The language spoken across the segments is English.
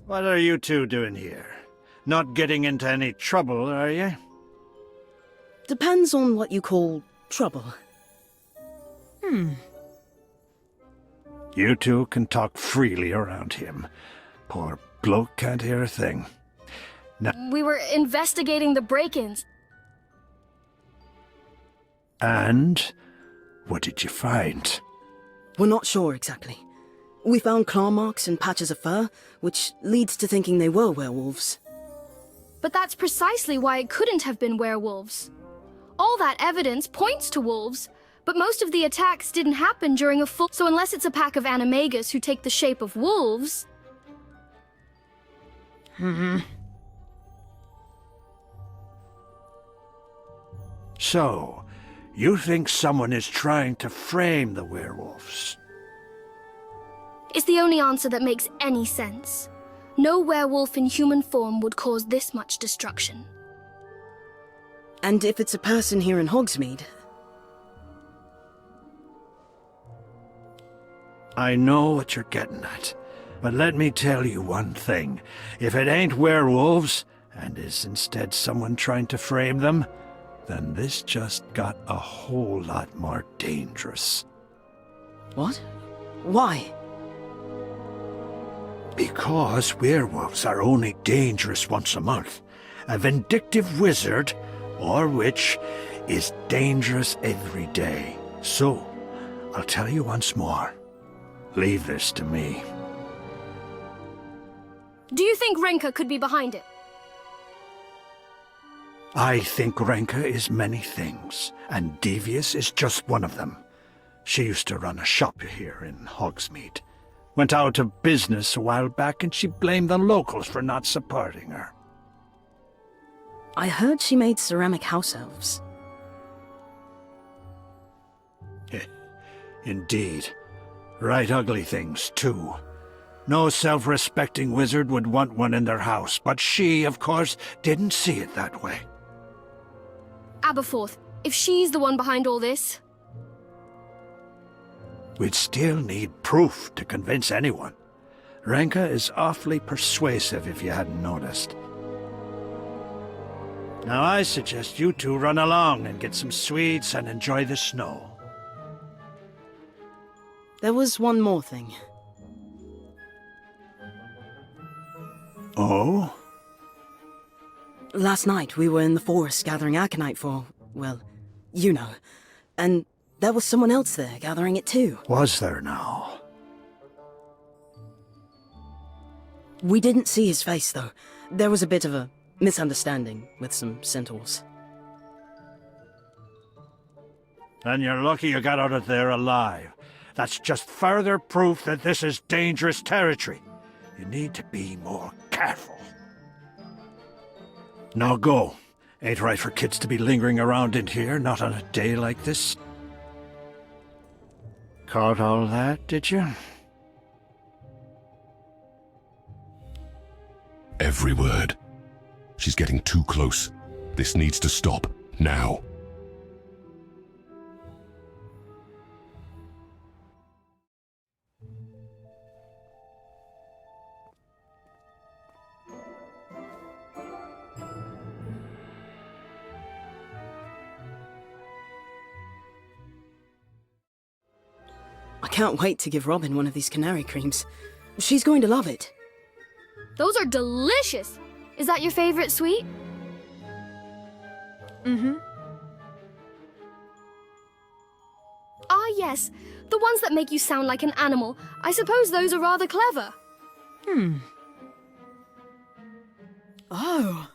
What are you two doing here? Not getting into any trouble, are you? Depends on what you call trouble. You two can talk freely around him. Poor bloke can't hear a thing. We were investigating the break-ins. And? What did you find? We're not sure exactly. We found claw marks and patches of fur, which leads to thinking they were werewolves. But that's precisely why it couldn't have been werewolves. All that evidence points to wolves, but most of the attacks didn't happen during a full... So unless it's a pack of animagus who take the shape of wolves... So, you think someone is trying to frame the werewolves? It's the only answer that makes any sense. No werewolf in human form would cause this much destruction. And if it's a person here in Hogsmeade... I know what you're getting at, but let me tell you one thing. If it ain't werewolves, and is instead someone trying to frame them, then this just got a whole lot more dangerous. What? Why? Because werewolves are only dangerous once a month. A vindictive wizard, or witch, is dangerous every day. So, I'll tell you once more. Leave this to me. Do you think Renka could be behind it? I think Renka is many things, and devious is just one of them. She used to run a shop here in Hogsmeade. Went out of business a while back, and she blamed the locals for not supporting her. I heard she made ceramic house elves. Indeed. Right ugly things, too. No self-respecting wizard would want one in their house, but she, of course, didn't see it that way. Aberforth, if she's the one behind all this... We'd still need proof to convince anyone. Renka is awfully persuasive if you hadn't noticed. Now I suggest you two run along and get some sweets and enjoy the snow. There was one more thing. Oh? Last night we were in the forest gathering aconite for, well, you know. And there was someone else there gathering it too. Was there now? We didn't see his face though. There was a bit of a misunderstanding with some centaurs. Then you're lucky you got out of there alive. That's just further proof that this is dangerous territory. You need to be more careful. Now go. Ain't right for kids to be lingering around in here, not on a day like this. Caught all that, did you? Every word. She's getting too close. This needs to stop, now. I can't wait to give Robin one of these canary creams. She's going to love it. Those are delicious! Is that your favorite sweet? Ah, yes. The ones that make you sound like an animal. I suppose those are rather clever. Oh.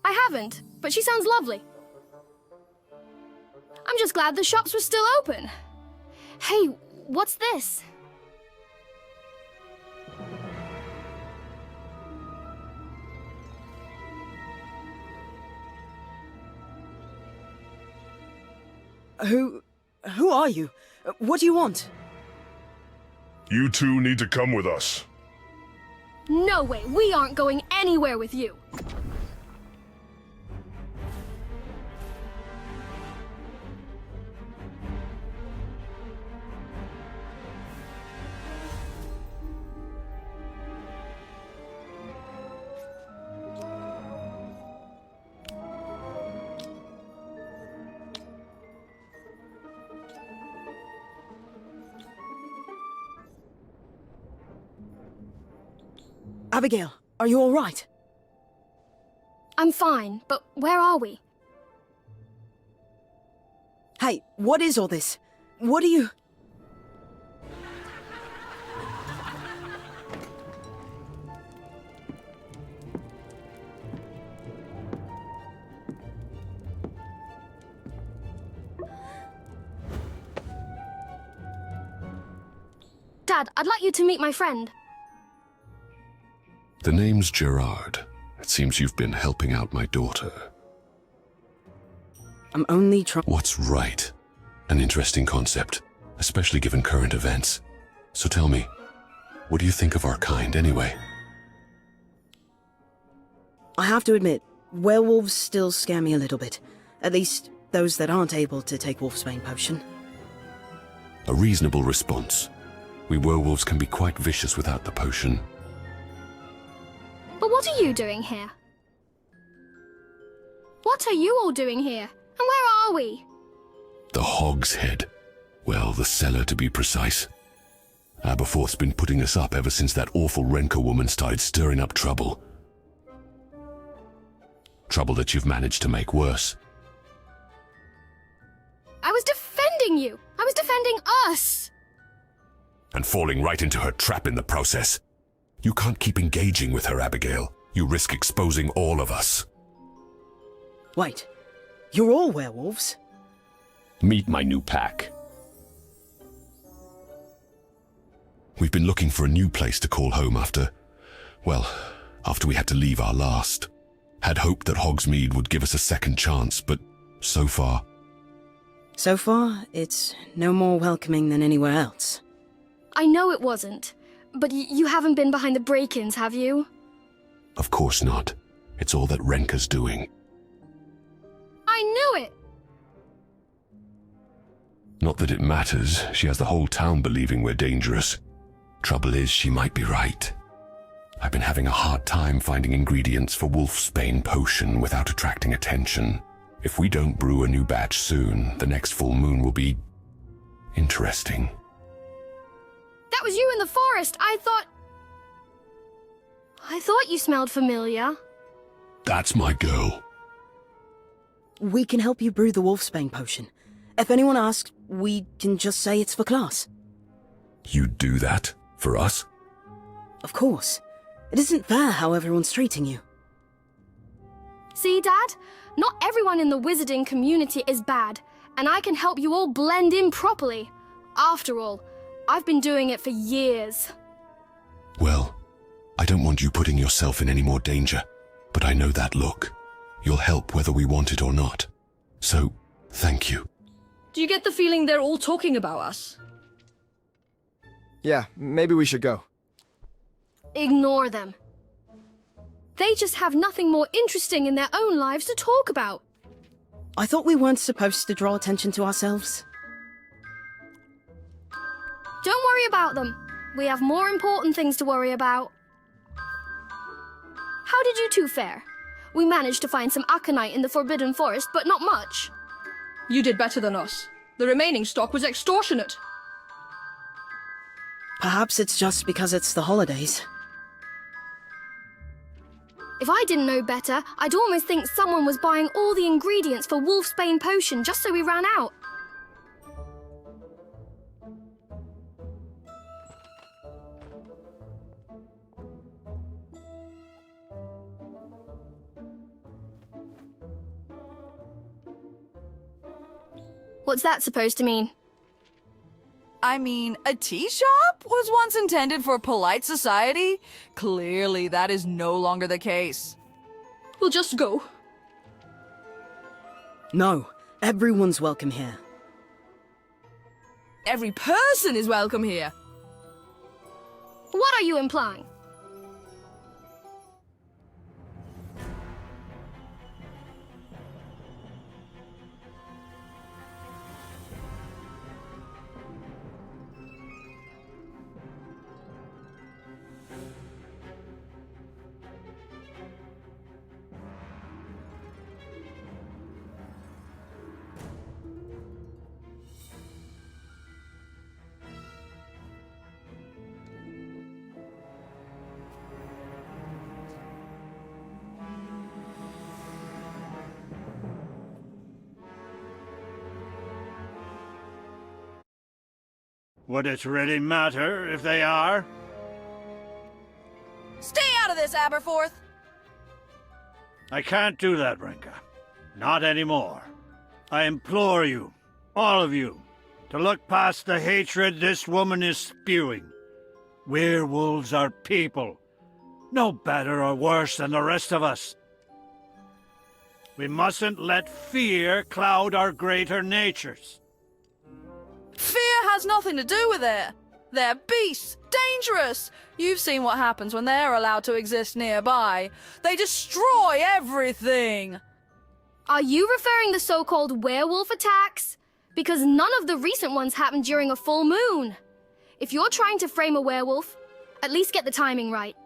I haven't, but she sounds lovely. I'm just glad the shops were still open. Hey, what's this? Who are you? What do you want? You two need to come with us. No way, we aren't going anywhere with you. Abigail, are you all right? I'm fine, but where are we? Hey, what is all this? What are you... Dad, I'd like you to meet my friend. The name's Gerard. It seems you've been helping out my daughter. I'm only trying... What's right? An interesting concept, especially given current events. So tell me, what do you think of our kind anyway? I have to admit, werewolves still scare me a little bit. At least, those that aren't able to take Wolfsbane potion. A reasonable response. We werewolves can be quite vicious without the potion. But what are you doing here? What are you all doing here? And where are we? The Hog's Head. Well, the cellar to be precise. Aberforth's been putting us up ever since that awful Renka woman started stirring up trouble. Trouble that you've managed to make worse. I was defending you! I was defending us! And falling right into her trap in the process. You can't keep engaging with her, Abigail. You risk exposing all of us. Wait, you're all werewolves? Meet my new pack. We've been looking for a new place to call home after we had to leave our last. Had hoped that Hogsmeade would give us a second chance, but so far... So far, it's no more welcoming than anywhere else. I know it wasn't, but you haven't been behind the break-ins, have you? Of course not. It's all that Renka's doing. I knew it! Not that it matters. She has the whole town believing we're dangerous. Trouble is, she might be right. I've been having a hard time finding ingredients for Wolfsbane potion without attracting attention. If we don't brew a new batch soon, the next full moon will be... interesting. That was you in the forest! I thought you smelled familiar. That's my girl. We can help you brew the Wolfsbane potion. If anyone asks, we can just say it's for class. You'd do that? For us? Of course. It isn't fair how everyone's treating you. See, Dad? Not everyone in the wizarding community is bad, and I can help you all blend in properly. After all, I've been doing it for years. Well, I don't want you putting yourself in any more danger, but I know that look. You'll help whether we want it or not. So, thank you. Do you get the feeling they're all talking about us? Yeah, maybe we should go. Ignore them. They just have nothing more interesting in their own lives to talk about. I thought we weren't supposed to draw attention to ourselves. Don't worry about them. We have more important things to worry about. How did you two fare? We managed to find some aconite in the Forbidden Forest, but not much. You did better than us. The remaining stock was extortionate. Perhaps it's just because it's the holidays. If I didn't know better, I'd almost think someone was buying all the ingredients for Wolfsbane potion just so we ran out. What's that supposed to mean? I mean, a tea shop was once intended for polite society. Clearly, that is no longer the case. We'll just go. No, everyone's welcome here. Every person is welcome here. What are you implying? Would it really matter if they are? Stay out of this, Aberforth! I can't do that, Rinka. Not anymore. I implore you, all of you, to look past the hatred this woman is spewing. Werewolves are people, no better or worse than the rest of us. We mustn't let fear cloud our greater natures. Fear has nothing to do with it. They're beasts, dangerous. You've seen what happens when they're allowed to exist nearby. They destroy everything. Are you referring to so-called werewolf attacks? Because none of the recent ones happened during a full moon. If you're trying to frame a werewolf, at least get the timing right.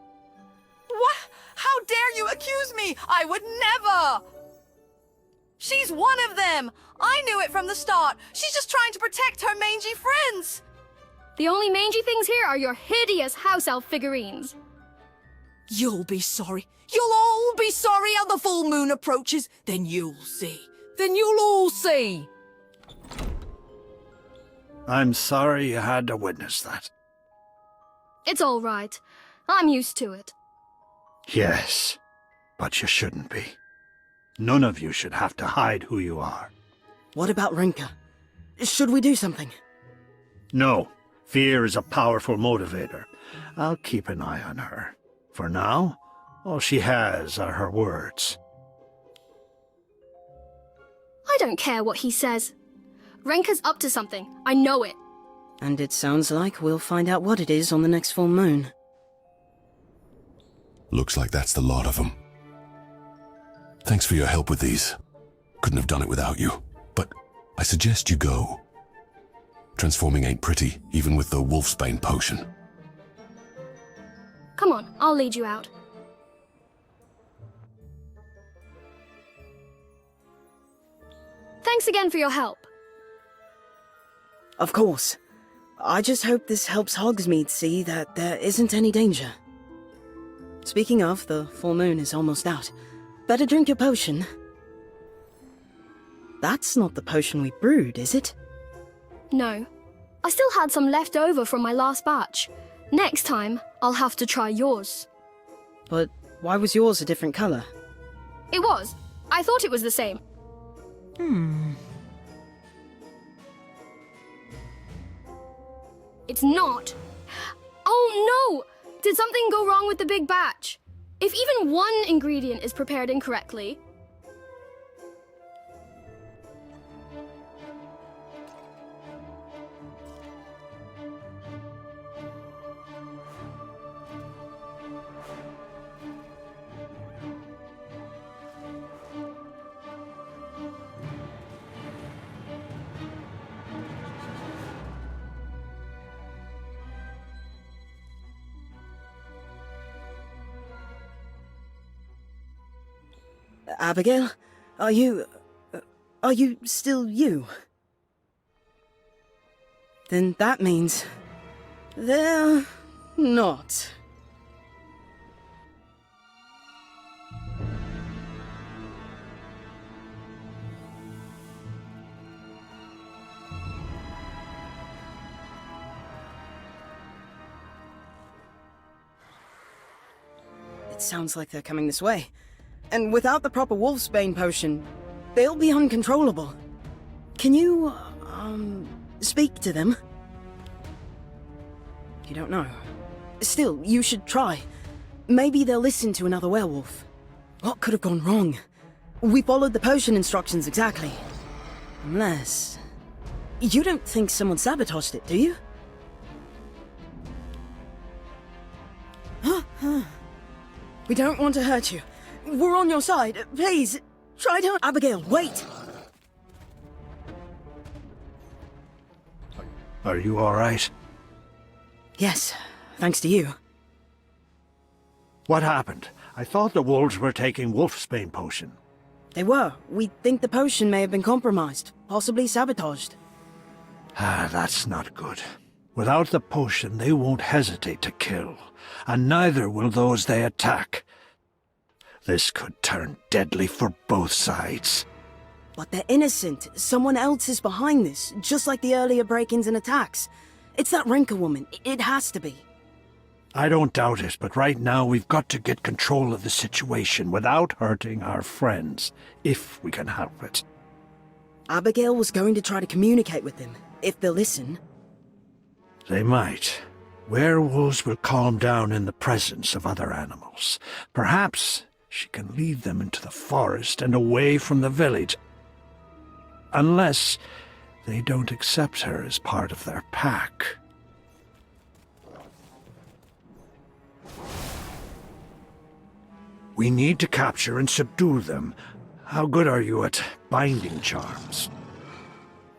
What? How dare you accuse me? I would never! She's one of them! I knew it from the start. She's just trying to protect her mangy friends. The only mangy things here are your hideous house elf figurines. You'll be sorry. You'll all be sorry how the full moon approaches. Then you'll see. Then you'll all see. I'm sorry you had to witness that. It's all right. I'm used to it. Yes, but you shouldn't be. None of you should have to hide who you are. What about Rinka? Should we do something? No, fear is a powerful motivator. I'll keep an eye on her. For now, all she has are her words. I don't care what he says. Renka's up to something. I know it. And it sounds like we'll find out what it is on the next full moon. Looks like that's the lot of them. Thanks for your help with these. Couldn't have done it without you. But I suggest you go. Transforming ain't pretty, even with the wolfsbane potion. Come on, I'll lead you out. Thanks again for your help. Of course. I just hope this helps Hogsmeade see that there isn't any danger. Speaking of, the full moon is almost out. Better drink your potion. That's not the potion we brewed, is it? No. I still had some left over from my last batch. Next time, I'll have to try yours. But why was yours a different color? It was. I thought it was the same. It's not. Oh no! Did something go wrong with the big batch? If even one ingredient is prepared incorrectly... Abigail, are you still you? Then that means they're not. It sounds like they're coming this way. And without the proper wolfsbane potion, they'll be uncontrollable. Can you, speak to them? You don't know. Still, you should try. Maybe they'll listen to another werewolf. What could have gone wrong? We followed the potion instructions exactly. Unless... You don't think someone sabotaged it, do you? We don't want to hurt you. We're on your side. Please, try to... Abigail, wait! Are you all right? Yes, thanks to you. What happened? I thought the wolves were taking wolfsbane potion. They were. We think the potion may have been compromised, possibly sabotaged. Ah, that's not good. Without the potion, they won't hesitate to kill, and neither will those they attack. This could turn deadly for both sides. But they're innocent. Someone else is behind this, just like the earlier break-ins and attacks. It's that Renka woman. It has to be. I don't doubt it, but right now we've got to get control of the situation without hurting our friends, if we can help it. Abigail was going to try to communicate with them, if they'll listen. They might. Werewolves will calm down in the presence of other animals. Perhaps she can lead them into the forest and away from the village. Unless they don't accept her as part of their pack. We need to capture and subdue them. How good are you at binding charms?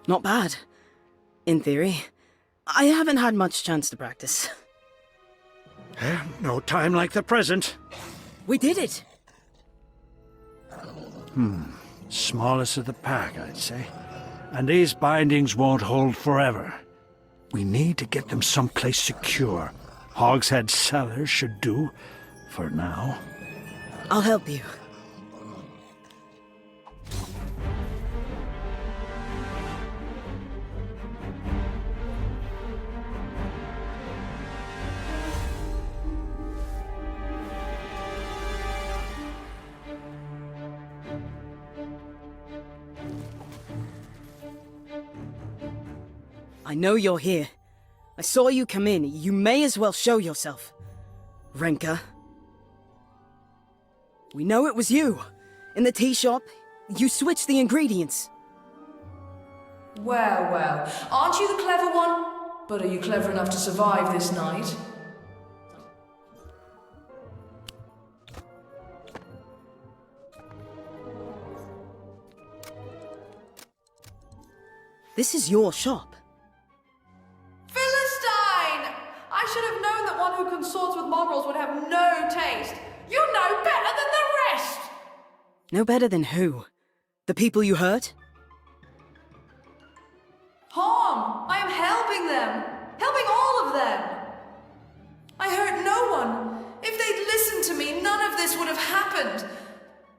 Not bad. In theory. I haven't had much chance to practice. No time like the present. We did it! Smallest of the pack, I'd say. And these bindings won't hold forever. We need to get them someplace secure. Hogshead Cellar should do, for now. I'll help you. I know you're here. I saw you come in. You may as well show yourself. Renka. We know it was you. In the tea shop, you switched the ingredients. Well, well, aren't you the clever one? But are you clever enough to survive this night? This is your shop. Philistine! I should have known that one who consorts with mongrels would have no taste. You know better than the rest! No better than who? The people you hurt? Harm! I am helping them! Helping all of them! I hurt no one. If they'd listened to me, none of this would have happened.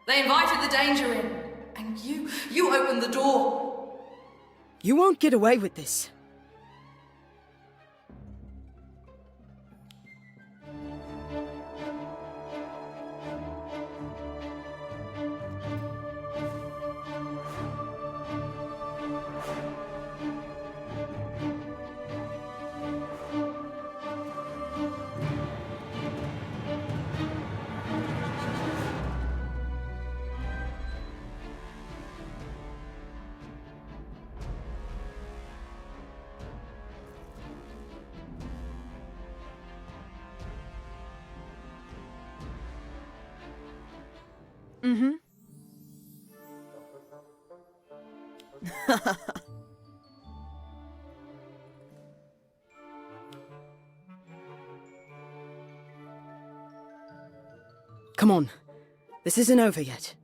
They invited the danger in. And you opened the door. You won't get away with this. Come on. This isn't over yet.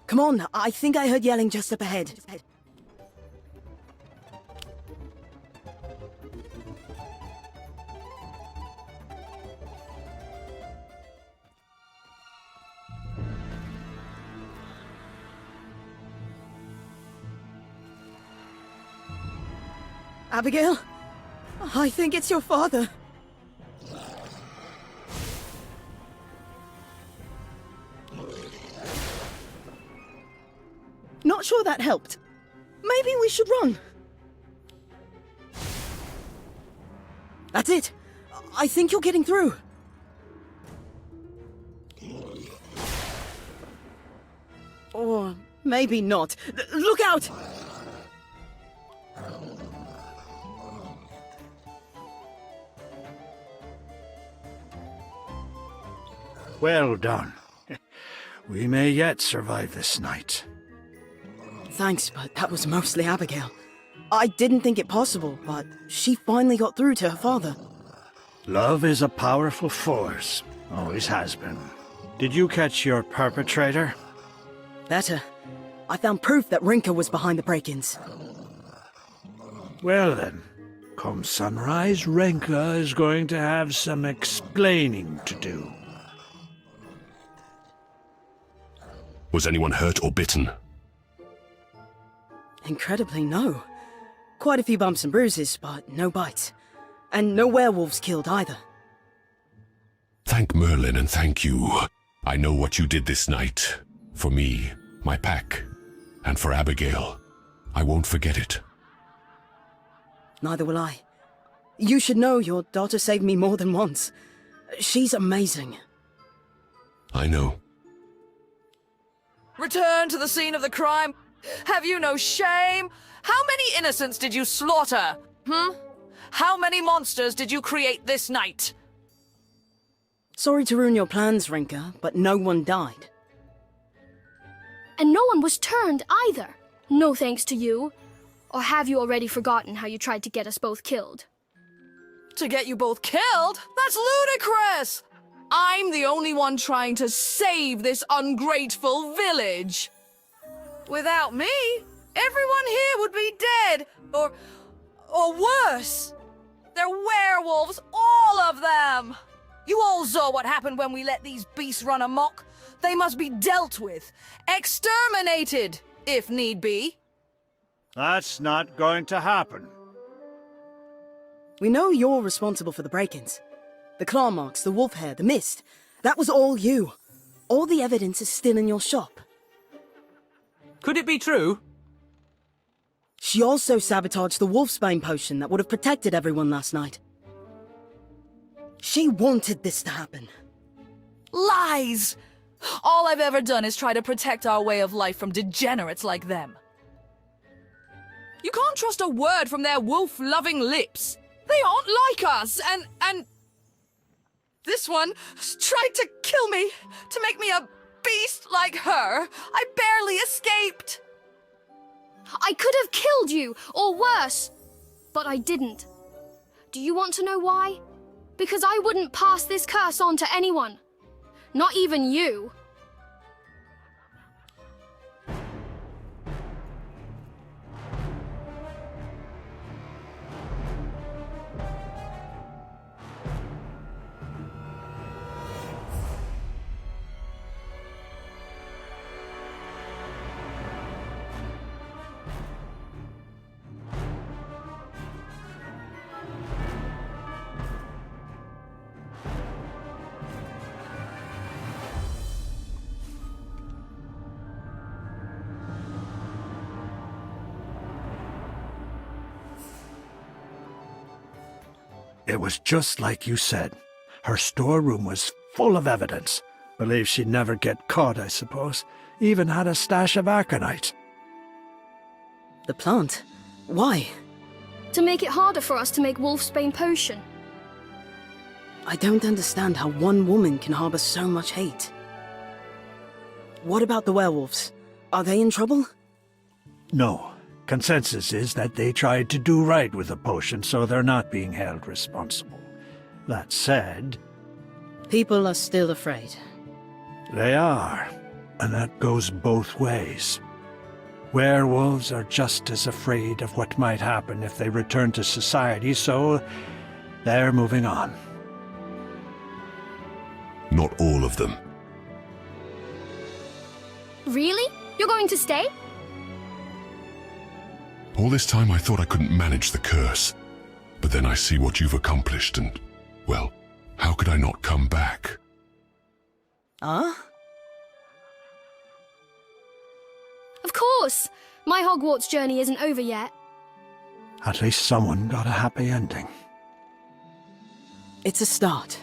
Come on, I think I heard yelling just up ahead. Abigail? I think it's your father. Not sure that helped. Maybe we should run. That's it. I think you're getting through. Or maybe not. Look out! Well done. We may yet survive this night. Thanks, but that was mostly Abigail. I didn't think it possible, but she finally got through to her father. Love is a powerful force. Always has been. Did you catch your perpetrator? Better. I found proof that Rinka was behind the break-ins. Well then, come sunrise, Renka is going to have some explaining to do. Was anyone hurt or bitten? Incredibly, no. quite a few bumps and bruises, but no bites. And no werewolves killed either. Thank Merlin and thank you. I know what you did this night. For me, my pack, and for Abigail. I won't forget it. Neither will I. You should know your daughter saved me more than once. She's amazing. I know. Return to the scene of the crime. Have you no shame? How many innocents did you slaughter? How many monsters did you create this night? Sorry to ruin your plans, Rinka, but no one died. And no one was turned either. No thanks to you. Or have you already forgotten how you tried to get us both killed? To get you both killed? That's ludicrous! I'm the only one trying to save this ungrateful village. Without me, everyone here would be dead. Or worse. They're werewolves, all of them! You all saw what happened when we let these beasts run amok. They must be dealt with. Exterminated, if need be. That's not going to happen. We know you're responsible for the break-ins. The claw marks, the wolf hair, the mist. That was all you. All the evidence is still in your shop. Could it be true? She also sabotaged the wolfsbane potion that would have protected everyone last night. She wanted this to happen. Lies! All I've ever done is try to protect our way of life from degenerates like them. You can't trust a word from their wolf-loving lips. They aren't like us, and... This one tried to kill me, to make me a beast like her. I barely escaped. I could have killed you, or worse. But I didn't. Do you want to know why? Because I wouldn't pass this curse on to anyone. Not even you. It was just like you said. Her storeroom was full of evidence. Believed she'd never get caught, I suppose. Even had a stash of aconite. The plant? Why? To make it harder for us to make wolfsbane potion. I don't understand how one woman can harbor so much hate. What about the werewolves? Are they in trouble? No. Consensus is that they tried to do right with the potion, so they're not being held responsible. That said... People are still afraid. They are, and that goes both ways. Werewolves are just as afraid of what might happen if they return to society, so they're moving on. Not all of them. Really? You're going to stay? All this time I thought I couldn't manage the curse. But then I see what you've accomplished and, well, how could I not come back? Huh? Of course! My Hogwarts journey isn't over yet. At least someone got a happy ending. It's a start.